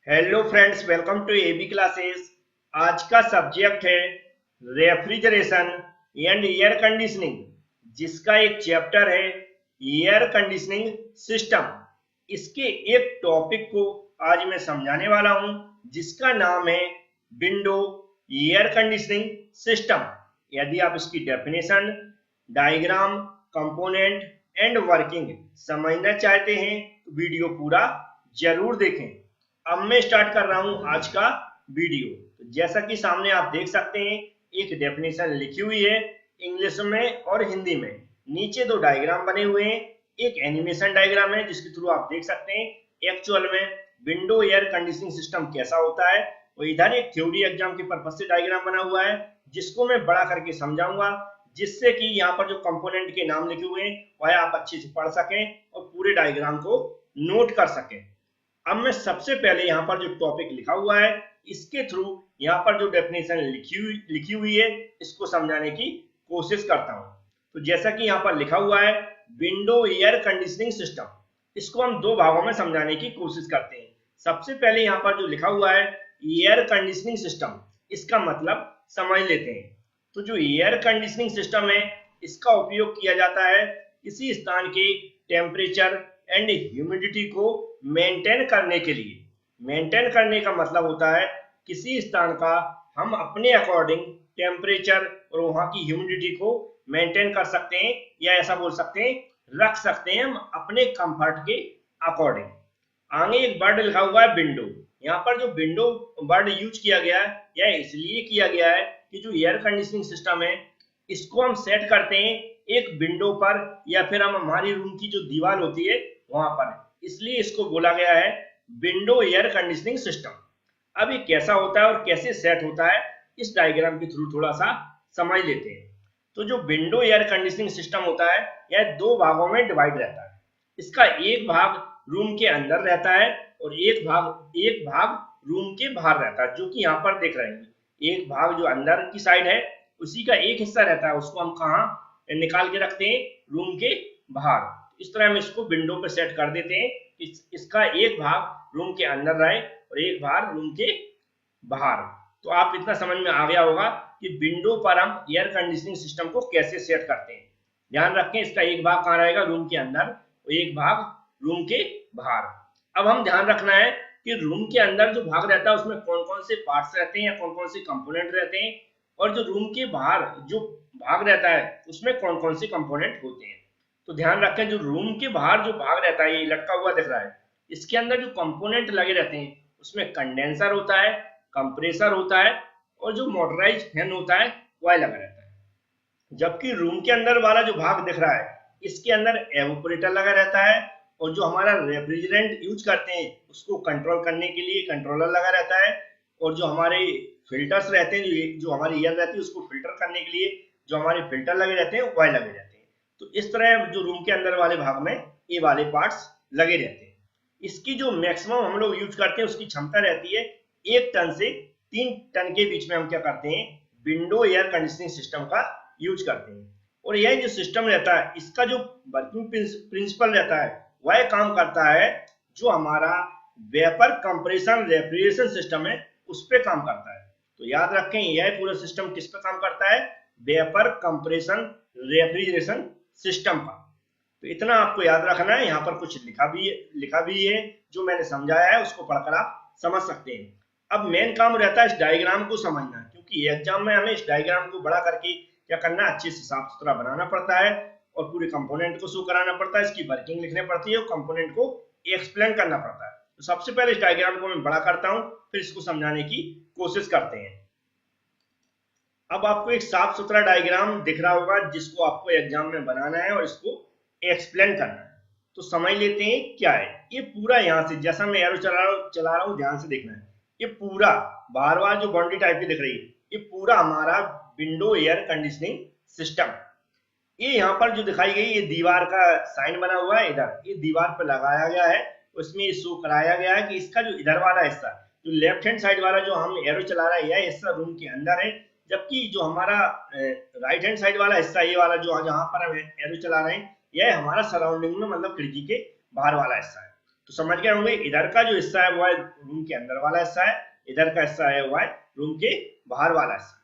Hello friends, welcome to AB classes. आज का subject है रेफ्रिजरेशन एंड एयर कंडीशनिंग, जिसका एक चैप्टर है एयर कंडीशनिंग सिस्टम। इसके एक टॉपिक को आज मैं समझाने वाला हूं, जिसका नाम है विंडो एयर कंडीशनिंग सिस्टम। यदि आप इसकी definition, diagram, component and working समझना चाहते हैं तो वीडियो पूरा जरूर देखें। अब मैं स्टार्ट कर रहा हूं आज का वीडियो। तो जैसा कि सामने आप देख सकते हैं, एक डेफिनेशन लिखी हुई है इंग्लिश में और हिंदी में। नीचे दो डायग्राम बने हुए हैं। एक एनिमेशन डायग्राम है जिसके थ्रू आप देख सकते हैं एक्चुअल में विंडो एयर कंडीशनिंग सिस्टम कैसा होता है, और इधर एक थ्योरी एग्जाम के पर्पज से डायग्राम बना हुआ है, जिसको मैं बड़ा करके समझाऊंगा, जिससे कि यहाँ पर जो कंपोनेंट के नाम लिखे हुए हैं वह आप अच्छे से पढ़ सकें और पूरे डायग्राम को नोट कर सकें। अब मैं सबसे पहले यहाँ पर जो टॉपिक लिखा हुआ है, इसके थ्रू यहाँ पर जो डेफिनेशन लिखी हुई है, इसको समझाने की कोशिश करता हूँ। तो जैसा कि यहाँ पर लिखा हुआ है विंडो एयर कंडीशनिंग सिस्टम, इसको हम दो भागों में समझाने की कोशिश करते हैं। सबसे पहले यहाँ पर जो लिखा हुआ है एयर कंडीशनिंग सिस्टम, इसका मतलब समझ लेते हैं। तो जो एयर कंडीशनिंग सिस्टम है, इसका उपयोग किया जाता है किसी स्थान के टेम्परेचर एंड ह्यूमिडिटी को मेंटेन करने के लिए। मेंटेन करने का मतलब होता है किसी स्थान का हम अपने अकॉर्डिंग टेम्परेचर और वहां की ह्यूमिडिटी को मेंटेन कर सकते हैं, या ऐसा बोल सकते हैं रख सकते हैं हम अपने कंफर्ट के अकॉर्डिंग। आगे एक वर्ड लिखा हुआ है विंडो। यहाँ पर जो विंडो वर्ड यूज किया गया है, यह इसलिए किया गया है कि जो एयर कंडीशनिंग सिस्टम है, इसको हम सेट करते हैं एक विंडो पर, या फिर हम हमारी रूम की जो दीवार होती है वहां पर, इसलिए इसको बोला गया है विंडो एयर कंडीशनिंग सिस्टम। अब ये कैसा होता है और कैसे सेट होता है, इस डायग्राम के थ्रू थोड़ा सा समझ लेते हैं। तो जो विंडो एयर कंडीशनिंग सिस्टम होता है, यह दो भागों में डिवाइड रहता है। इसका एक भाग रूम के अंदर रहता है और एक भाग रूम के बाहर रहता है, जो कि यहाँ पर देख रहे हैं। एक भाग जो अंदर की साइड है, उसी का एक हिस्सा रहता है, उसको हम कहाँ निकाल के रखते हैं, रूम के बाहर। इस तरह हम इसको विंडो पे सेट कर देते हैं। इसका एक भाग रूम के अंदर रहे और एक भाग रूम के बाहर। तो आप इतना समझ में आ गया होगा कि विंडो पर हम एयर कंडीशनिंग सिस्टम को कैसे सेट करते हैं। ध्यान रखें, इसका एक भाग कहाँ रहेगा, रूम के अंदर, और एक भाग रूम के बाहर। अब हम ध्यान रखना है कि रूम के अंदर जो भाग रहता है उसमें कौन कौन से पार्ट्स रहते हैं या कौन कौन से कंपोनेंट रहते हैं, और जो रूम के बाहर जो भाग रहता है उसमें कौन कौन से कंपोनेंट होते हैं। तो ध्यान रखें, जो रूम के बाहर जो भाग रहता है, ये लटका हुआ दिख रहा है, इसके अंदर जो कंपोनेंट लगे रहते हैं उसमें कंडेंसर होता है, कंप्रेसर होता है, और जो मोटराइज फैन होता है वह लगा रहता है। जबकि रूम के अंदर वाला जो भाग दिख रहा है, इसके अंदर एवोपरेटर लगा रहता है, और जो हमारा रेफ्रिजरेंट यूज करते हैं उसको कंट्रोल करने के लिए कंट्रोलर लगा रहता है, और जो हमारे फिल्टर्स रहते हैं, जो हमारी एयर रहती है उसको फिल्टर करने के लिए जो हमारे फिल्टर लगे रहते हैं वह लगे रहते हैं। तो इस तरह जो रूम के अंदर वाले भाग में ये वाले पार्ट्स लगे रहते हैं। इसकी जो मैक्सिमम हम लोग यूज करते हैं उसकी क्षमता रहती है 1 टन से 3 टन के बीच में। हम क्या करते हैं, विंडो एयर कंडीशनिंग सिस्टम का यूज करते हैं। और यह जो सिस्टम रहता है, इसका जो वर्किंग प्रिंसिपल रहता है वह काम करता है जो हमारा वेपर कंप्रेशन रेफ्रिजरेशन सिस्टम है उस पर काम करता है। तो याद रखें, यह पूरा सिस्टम किस पे काम करता है, वेपर कंप्रेशन रेफ्रिजरेशन सिस्टम का। तो इतना आपको याद रखना है। यहाँ पर कुछ लिखा भी है जो मैंने समझाया है, उसको पढ़कर आप समझ सकते हैं। अब मेन काम रहता है इस डायग्राम को समझना, क्योंकि एग्जाम में हमें इस डायग्राम को बड़ा करके क्या करना, अच्छे से साफ सुथरा बनाना पड़ता है, और पूरे कंपोनेंट को शो कराना पड़ता है, इसकी वर्किंग लिखनी पड़ती है और कंपोनेंट को एक्सप्लेन करना पड़ता है। तो सबसे पहले इस डायग्राम को मैं बड़ा करता हूँ, फिर इसको समझाने की कोशिश करते हैं। अब आपको एक साफ सुथरा डायग्राम दिख रहा होगा, जिसको आपको एग्जाम में बनाना है और इसको एक्सप्लेन करना है। तो समझ लेते हैं क्या है ये पूरा। यहाँ से जैसा मैं एरो चला रहा हूँ, ध्यान से देखना है। ये पूरा बार बार जो बाउंड्री टाइप की दिख रही है, ये पूरा हमारा विंडो एयर कंडीशनिंग सिस्टम। ये यहाँ पर जो दिखाई गई ये दीवार का साइन बना हुआ है, इधर ये दीवार पर लगाया गया है। उसमें शो कराया गया है कि इसका जो इधर वाला हिस्सा, जो लेफ्ट हैंड साइड वाला जो हम एरो चला रहा है, यह हिस्सा रूम के अंदर है, जबकि जो हमारा राइट हैंड साइड वाला हिस्सा, ये वाला जो जहाँ पर हम एरो चला रहे हैं, यह हमारा सराउंडिंग में, मतलब खिड़की के बाहर वाला हिस्सा है। तो समझ गए होंगे, इधर का जो हिस्सा है वो है रूम के अंदर वाला हिस्सा है, इधर का हिस्सा है वो है रूम के बाहर वाला हिस्सा।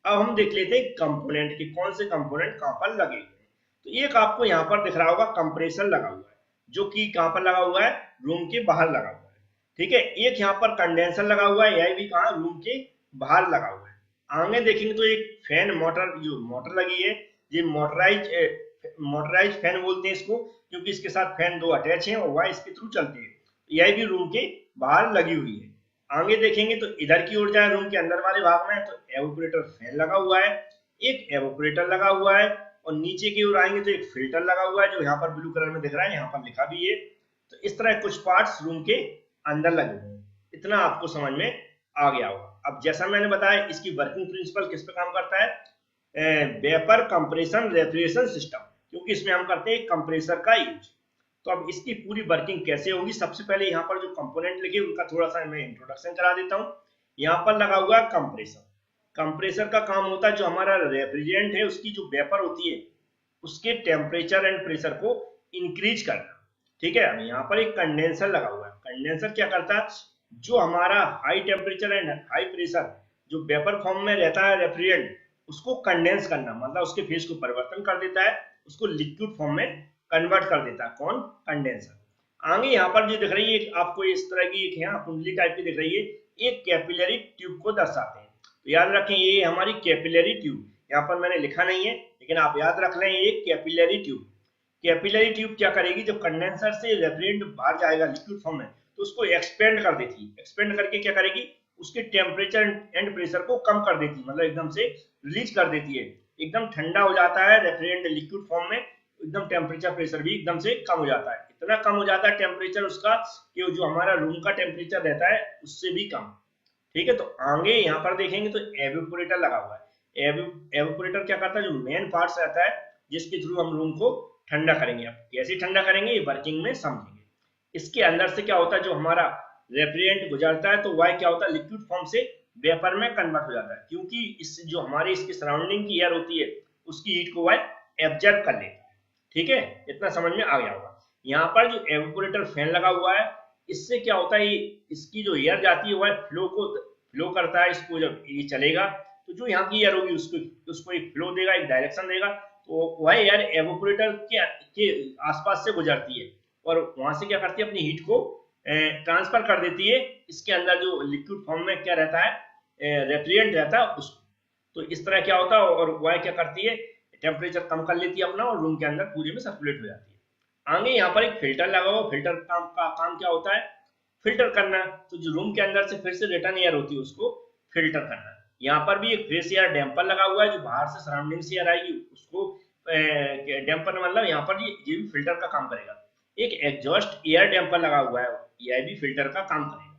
अब हम देख लेते हैं कंपोनेंट के कौन से कंपोनेंट कहां पर लगे हुए हैं। तो एक आपको यहाँ पर दिख रहा होगा कंप्रेसर लगा हुआ है, जो कि कहां पर लगा हुआ है, रूम के बाहर लगा हुआ है। ठीक है, एक यहाँ पर कंडेंसर लगा हुआ है, यह भी कहा रूम के बाहर लगा हुआ है। आगे देखेंगे तो एक फैन मोटर, जो मोटर लगी है, ये मोटराइज फैन बोलते हैं इसको, क्योंकि इसके साथ फैन दो अटैच हैं और वह इसके थ्रू चलती है। यह भी रूम के बाहर लगी हुई है। आगे देखेंगे तो इधर की ओर जाए रूम के अंदर वाले भाग में तो एवोपरेटर फैन लगा हुआ है, एक एवोपरेटर लगा हुआ है, और नीचे की ओर आएंगे तो एक फिल्टर लगा हुआ है जो यहाँ पर ब्लू कलर में दिख रहा है, यहाँ पर लिखा भी है। तो इस तरह कुछ पार्ट्स रूम के अंदर लगे हुए हैं। इतना आपको समझ में आ गया होगा। अब जैसा मैंने बताया, इसकी वर्किंग प्रिंसिपल किस पे काम करता है, वेपर कंप्रेशन रेफ्रिजरेशन सिस्टम, क्योंकि इसमें हम करते हैं कंप्रेसर का यूज। तो अब इसकी पूरी वर्किंग कैसे होगी, सबसे पहले यहाँ पर जो कंपोनेंट लगे उनका थोड़ा सा मैं इंट्रोडक्शन करा देता हूँ। यहाँ पर लगा हुआ है कंप्रेसर। कंप्रेसर का काम होता है जो हमारा रेफ्रिजरेंट है उसकी जो वेपर होती है उसके टेम्परेचर एंड प्रेशर को इंक्रीज करना। ठीक है, अब यहाँ पर एक कंडेंसर लगा हुआ है। कंडेंसर क्या करता है, जो हमारा high temperature and high pressure जो वेपर फॉर्म में रहता है रेफ्रिजरेंट, उसको कंडेंस करना, मतलब उसके फेज को परिवर्तन कर देता है, उसको लिक्विड फॉर्म में कन्वर्ट कर देता है। कौन, कंडेंसर। आगे यहाँ पर जो दिख रही है आपको, इस तरह की एक यहाँ कुंडली टाइप की दिख रही है, एक कैपिलरी ट्यूब को दर्शाते हैं। तो याद रखें ये हमारी कैपिलरी ट्यूब, यहाँ पर मैंने लिखा नहीं है लेकिन आप याद रख लें ये कैपिलरी ट्यूब। कैपिलरी ट्यूब क्या करेगी, जब कंडेंसर से रेफ्रिजरेंट बाहर जाएगा लिक्विड फॉर्म में तो उसको एक्सपेंड कर देती है। एक्सपेंड करके क्या करेगी, उसके टेम्परेचर एंड प्रेशर को कम कर देती है, मतलब एकदम से रिलीज कर देती है। एकदम ठंडा हो जाता है रेफ्रिजरेंट लिक्विड फॉर्म में, एकदम टेम्परेचर प्रेशर भी एकदम से कम हो जाता है। इतना कम हो जाता है टेम्परेचर उसका कि जो हमारा रूम का टेम्परेचर रहता है उससे भी कम। ठीक है, तो आगे यहाँ पर देखेंगे तो एवेपोरेटर लगा हुआ है। एवेपोरेटर क्या करता है, जो मेन पार्ट्स रहता है जिसके थ्रू हम रूम को ठंडा करेंगे। अब कैसे ठंडा करेंगे ये वर्किंग में समझेंगे। इसके अंदर से क्या होता है, जो हमारा रेफ्रिजरेंट गुजरता है तो वह क्या होता है, लिक्विड फॉर्म से वेपर में कन्वर्ट हो जाता है, क्योंकि इस जो हमारे इसकी सराउंडिंग की एयर होती है उसकी हीट को वह एब्जॉर्ब कर लेता है। ठीक है, इतना समझ में आ गया होगा। यहाँ पर जो एवेपोरेटर फैन लगा हुआ है, इससे क्या होता है, इसकी जो एयर जाती है वह फ्लो करता है। इसको जब ये चलेगा तो जो यहाँ की एयर होगी उसको एक फ्लो देगा, एक डायरेक्शन देगा, तो वह एयर एवेपोरेटर के आसपास से गुजरती है और वहां से क्या करती है, अपनी हीट को ट्रांसफर कर देती है इसके अंदर जो लिक्विड फॉर्म में क्या रहता है, रेफ्रिजरेंट रहता है उसको। तो इस तरह क्या होता है, और वह क्या करती है, टेम्परेचर कम कर लेती है अपना और रूम के अंदर पूरे में सर्कुलेट हो जाती है। आगे यहाँ पर एक फिल्टर लगा हुआ, फिल्टर का काम क्या होता है, फिल्टर करना। तो जो रूम के अंदर से फिर से रिटर्न एयर होती है उसको फिल्टर करना। यहाँ पर भी एक फ्रेश एयर डैम्पर लगा हुआ है, जो बाहर से सराउंडिंग से एयर आएगी उसको डैम्पर, मतलब यहाँ पर ये भी फिल्टर का काम करेगा। एक एग्जॉस्ट एयर डैम्पर लगा हुआ है, यह भी फिल्टर का काम करेगा।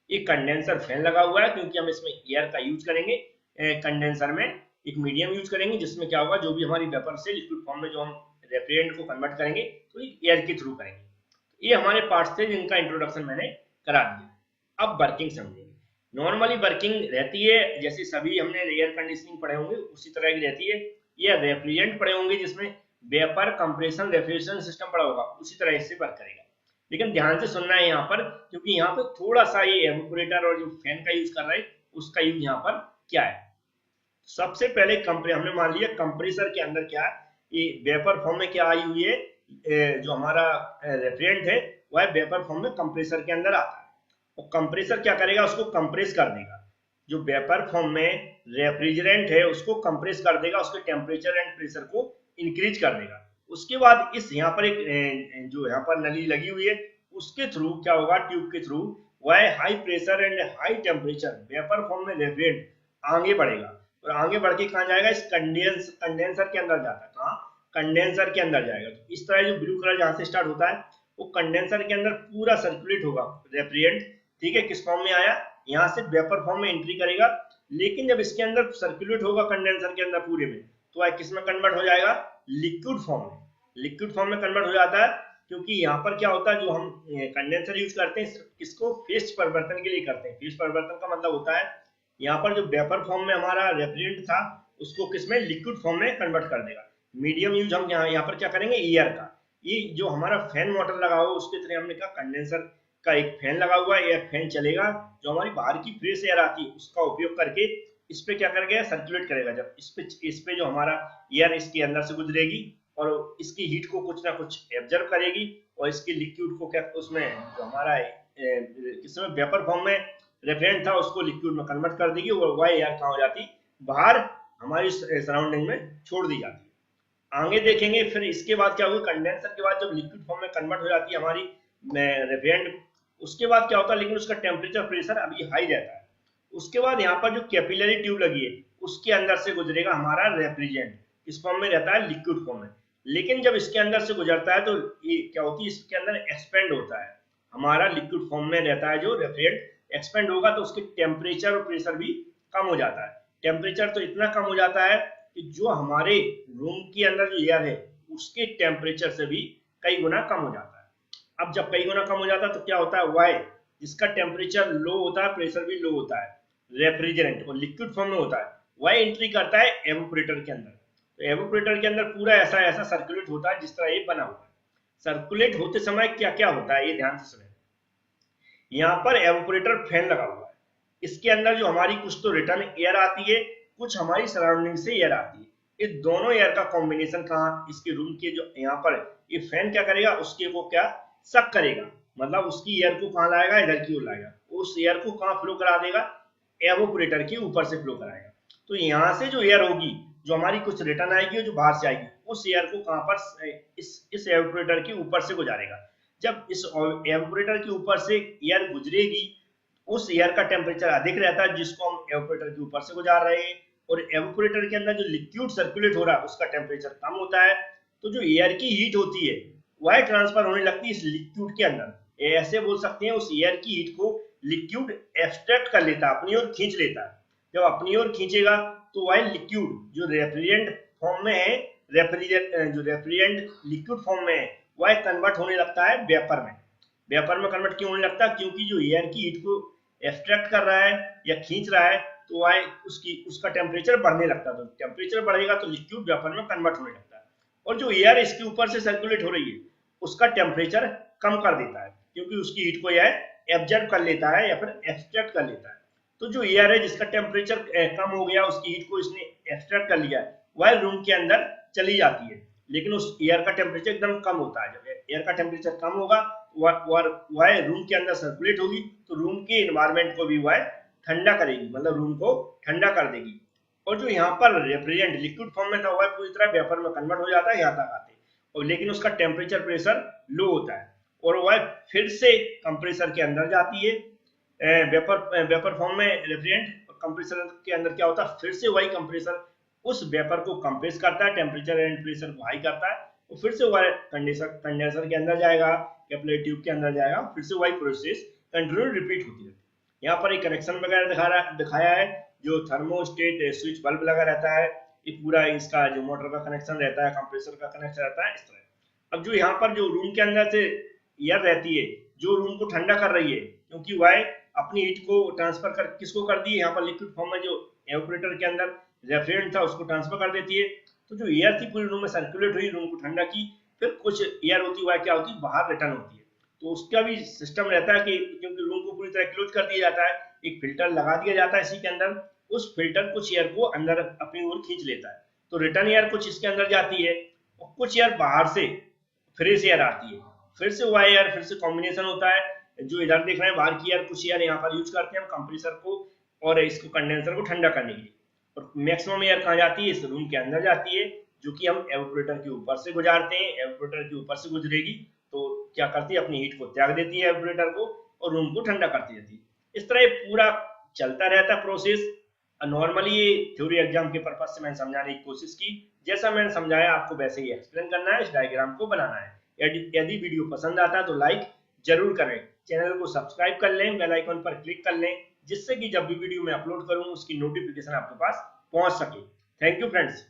एक कंडेंसर फैन लगा हुआ है, क्योंकि हम इसमें एयर का यूज करेंगे। कंडेंसर में एक मीडियम यूज करेंगे जिसमें क्या होगा, जो भी हमारी वेपर से लिक्विड फॉर्म में जो हम रेफ्रिजरेंट को कन्वर्ट करेंगे तो एयर के थ्रू करेंगे। ये हमारे पार्ट्स थे जिनका इंट्रोडक्शन मैंने करा दिया। अब वर्किंग समझेंगे। नॉर्मली वर्किंग रहती है जैसे सभी हमने एयर कंडीशनिंग पढ़े होंगे उसी तरह की रहती है। ये रेफ्रिजरेंट पढ़े होंगे जिसमें वेपर कंप्रेशन रेफ्रिजरेशन सिस्टम पढ़ा होगा, उसी तरह इससे वर्क करेगा। लेकिन ध्यान से सुनना है यहाँ पर, क्योंकि यहाँ पर थोड़ा सा ये एवेपोरेटर और जो फैन का यूज कर रहा है उसका यूज यहाँ पर क्या है। सबसे पहले हमने मान लिया कंप्रेसर के अंदर क्या है, ये वेपर फॉर्म में क्या आई हुई है, जो हमारा रेफ्रिजरेंट है वह वेपर फॉर्म में कंप्रेसर के अंदर आता है। और कंप्रेसर क्या करेगा, उसको कंप्रेस कर देगा। जो वेपर फॉर्म में रेफ्रिजरेंट है उसको कंप्रेस कर देगा, उसके टेम्परेचर एंड प्रेशर को इंक्रीज कर देगा। उसके बाद इस यहाँ पर एक जो यहाँ पर नली लगी हुई है उसके थ्रू क्या होगा, ट्यूब के थ्रू वह high pressure and high temperature vapour form में रेफ्रिजरेंट आगे बढ़ेगा, और आगे बढ़ के कहाँ जाएगा, इस कंडेंसर के अंदर जाता है। कहाँ, कंडेंसर के अंदर जाएगा। तो इस तरह जो ब्लू कलर जहां से स्टार्ट होता है वो कंडेंसर के अंदर पूरा सर्कुलेट होगा रेफ्रिजरेंट। ठीक है, किस फॉर्म में आया, यहाँ से वेपर फॉर्म में एंट्री करेगा, लेकिन जब इसके अंदर सर्कुलेट होगा कंडेंसर के अंदर पूरे में तो वह किस में कन्वर्ट हो जाएगा, लिक्विड फॉर्म में। लिक्विड फॉर्म में कन्वर्ट हो जाता है, क्योंकि यहाँ पर क्या होता है, जो हम कंडेंसर यूज करते हैं किसको, फेज परिवर्तन के लिए करते हैं। फेज परिवर्तन का मतलब होता है यहाँ पर जो वेपर फॉर्म में हमारा रेफ्रिजरेंट था उसको किसमें, लिक्विड फॉर्म में कन्वर्ट कर देगा। मीडियम यूज हम यहाँ पर क्या करेंगे, एयर का। ये जो हमारा फैन मोटर लगा हुआ है उसके तरह हमने कहा कंडेंसर का एक फैन लगा हुआ है, एक फैन चलेगा, जो हमारी बाहर की फ्रेश एयर आती है उसका उपयोग करके इस पे क्या करेगा, सर्कुलेट करेगा। जब इस पे जो हमारा एयर इसके अंदर से गुजरेगी और इसकी हीट को कुछ ना कुछ एब्जर्व करेगी और इसकी लिक्विड को क्या उसमें जो हमारा किसमें वेपर फॉर्म में रेफ्रिजरेंट था उसको लिक्विड में कन्वर्ट कर देगी और वह एयर कहाँ हो जाती, बाहर हमारी सराउंडिंग में छोड़ दी जाती है। आगे देखेंगे फिर इसके बाद क्या होगा, कंडेंसर के बाद जब लिक्विड फॉर्म में कन्वर्ट हो जाती है हमारी रेफ्रिजरेंट, उसके बाद क्या होता है, लेकिन उसका टेम्परेचर प्रेशर अभी हाई रहता है। उसके बाद यहाँ पर जो कैपिलरी ट्यूब लगी है उसके अंदर से गुजरेगा हमारा रेफ्रिजरेंट, इस फॉर्म में रहता है लिक्विड फॉर्म में। लेकिन जब इसके अंदर से गुजरता है तो ये क्या होती है, इसके अंदर एक्सपेंड होता है, हमारा लिक्विड फॉर्म में रहता है जो रेफ्रिजरेंट, एक्सपेंड होगा तो उसके टेम्परेचर और प्रेशर भी कम हो जाता है। टेम्परेचर तो इतना कम हो जाता है कि जो हमारे रूम के अंदर जो एयर है उसके टेम्परेचर से भी कई गुना कम हो जाता है। अब जब कई गुना कम हो जाता है तो क्या होता है, वाई जिसका टेम्परेचर लो होता है, प्रेशर भी लो होता है, रेफ्रिजरेंट और लिक्विड फॉर्म में होता है, वह एंट्री करता है एवोपरेटर के अंदर। तो एवोपरेटर के अंदर पूरा ऐसा ऐसा सर्कुलेट होता है जिस तरह ये बना हुआ है। सर्कुलेट होते समय क्या क्या होता है ये ध्यान से सुने। यहाँ पर एवोपरेटर फैन लगा हुआ है, इसके अंदर जो हमारी कुछ तो रिटर्न एयर आती है, कुछ हमारी सराउंडिंग से एयर आती है। ये दोनों एयर का कॉम्बिनेशन कहाँ, इसके रूम के जो यहाँ पर ये फैन क्या करेगा, उसके को क्या सक करेगा, मतलब उसकी एयर को कहाँ लाएगा, इधर की ओर लाएगा, उस एयर को कहाँ फ्लो करा देगा, एवोपरेटर के ऊपर से फ्लो कराएगा। तो यहाँ से जो एयर होगी, जो हमारी कुछ रिटर्न आएगी और जो बाहर से आएगी, उस एयर को कहाँ पर इस एवोपरेटर के ऊपर से गुजारेगा। जब इस एवोपरेटर के ऊपर से एयर गुजरेगी, उस एयर का टेम्परेचर अधिक रहता है जिसको हम एवोपरेटर के ऊपर से गुजार रहे हैं, और एवोपरेटर के अंदर जो लिक्विड सर्कुलेट हो रहा है उसका टेम्परेचर कम होता है। तो जो एयर की हीट होती है वह ट्रांसफर होने लगती है इस लिक्विड के अंदर। ऐसे बोल सकते हैं उस एयर की हीट को लिक्विड एक्सट्रैक्ट कर लेता है, अपनी ओर खींच लेता है। जब अपनी ओर खींचेगा तो वह लिक्विड जो रेफ्रिजरेंट फॉर्म में है, जो रेफ्रिजरेंट लिक्विड फॉर्म में है, वह कन्वर्ट होने लगता है वेपर में। वेपर में कन्वर्ट क्यों होने लगता है, क्योंकि जो एयर की हीट को एक्सट्रैक्ट कर रहा है या खींच रहा है तो वह उसका टेम्परेचर बढ़ने लगता है। तो टेम्परेचर बढ़ेगा तो लिक्विड वेपर में कन्वर्ट होने लगता है, और जो एयर इसके ऊपर से सर्कुलेट हो रही है उसका टेम्परेचर कम कर देता है, क्योंकि उसकी हीट को यह एब्जॉर्ब कर लेता है या फिर एक्सट्रैक्ट कर लेता है। तो जो एयर है जिसका टेम्परेचर कम हो गया, उसकी हीट को इसने एक्सट्रैक्ट कर लिया है, वह रूम के अंदर चली जाती है, लेकिन उस एयर का टेम्परेचर एकदम कम होता है। जब एयर का टेम्परेचर कम होगा वह रूम के अंदर सर्कुलेट होगी तो रूम के एनवायरनमेंट को भी वह ठंडा करेगी, मतलब रूम को ठंडा कर देगी। और जो यहाँ पर रेफ्रिजरेंट लिक्विड फॉर्म में था वह पूरी तरह वेपर में कन्वर्ट हो जाता है यहाँ तक आते, और लेकिन उसका टेम्परेचर प्रेशर लो होता है और वह फिर से कंप्रेसर के अंदर जाती है। वेपर फॉर्म में रेफ्रिजरेंट, कंप्रेसर के अंदर क्या होता है, फिर से वही कंप्रेसर उस वेपर को कंप्रेस करता है, टेम्परेचर एंड प्रेशर को हाई करता है, तो फिर से वह कंडेंसर के अंदर जाएगा, कैपिलरी ट्यूब के अंदर जाएगा, फिर से वही प्रोसेस कंटिन्यू रिपीट होती है। यहाँ पर एक कनेक्शन वगैरह दिखाया है, जो थर्मोस्टेट स्विच बल्ब लगा रहता है, ये पूरा इसका जो मोटर का कनेक्शन रहता है, कंप्रेसर का कनेक्शन रहता है, इस तरह। अब जो यहाँ पर जो रूम के अंदर से एयर रहती है जो रूम को ठंडा कर रही है, क्योंकि वह अपनी हीट को ट्रांसफर कर किसको कर दी है, यहाँ पर लिक्विड फॉर्म में जो एवोपरेटर के अंदर रेफ्रिजरेंट था उसको ट्रांसफर कर देती है। तो जो एयर थी पूरी रूम में सर्कुलेट हुई, रूम को ठंडा की, फिर कुछ एयर होती है क्या होती है, बाहर रिटर्न होती है। तो उसका भी सिस्टम रहता है कि क्योंकि रूम को पूरी तरह क्लोज कर दिया जाता है, एक फिल्टर लगा दिया जाता है इसी के अंदर, उस फिल्टर कुछ एयर को अंदर अपनी ओर खींच लेता है। तो रिटर्न एयर कुछ इसके अंदर जाती है और कुछ एयर बाहर से फ्रेश एयर आती है, फिर से वह एयर फिर से कॉम्बिनेशन होता है। जो इधर देख रहे हैं बाहर की एयर, कुछ एयर यहाँ पर यूज करते हैं हम कंप्रेसर को और इसको कंडेंसर को ठंडा करने के लिए, और मैक्सिमम एयर कहाँ जाती है, इस रूम के अंदर जाती है, जो कि हम एवोपरेटर के ऊपर से गुजारते हैं। एवोपरेटर के ऊपर से गुजरेगी तो क्या करती है, अपनी हीट को त्याग देती है एवोपरेटर को और रूम को ठंडा करती रहती है। इस तरह पूरा चलता रहता है प्रोसेस। नॉर्मली ये थ्योरी एग्जाम के पर्पज से मैंने समझाने की कोशिश की, जैसा मैंने समझाया आपको वैसे ही एक्सप्लेन करना है, इस डायग्राम को बनाना है। यदि वीडियो पसंद आता है तो लाइक जरूर करें, चैनल को सब्सक्राइब कर लें, बेल आइकन पर क्लिक कर लें, जिससे कि जब भी वीडियो मैं अपलोड करूं उसकी नोटिफिकेशन आपके पास पहुंच सके। Thank you friends.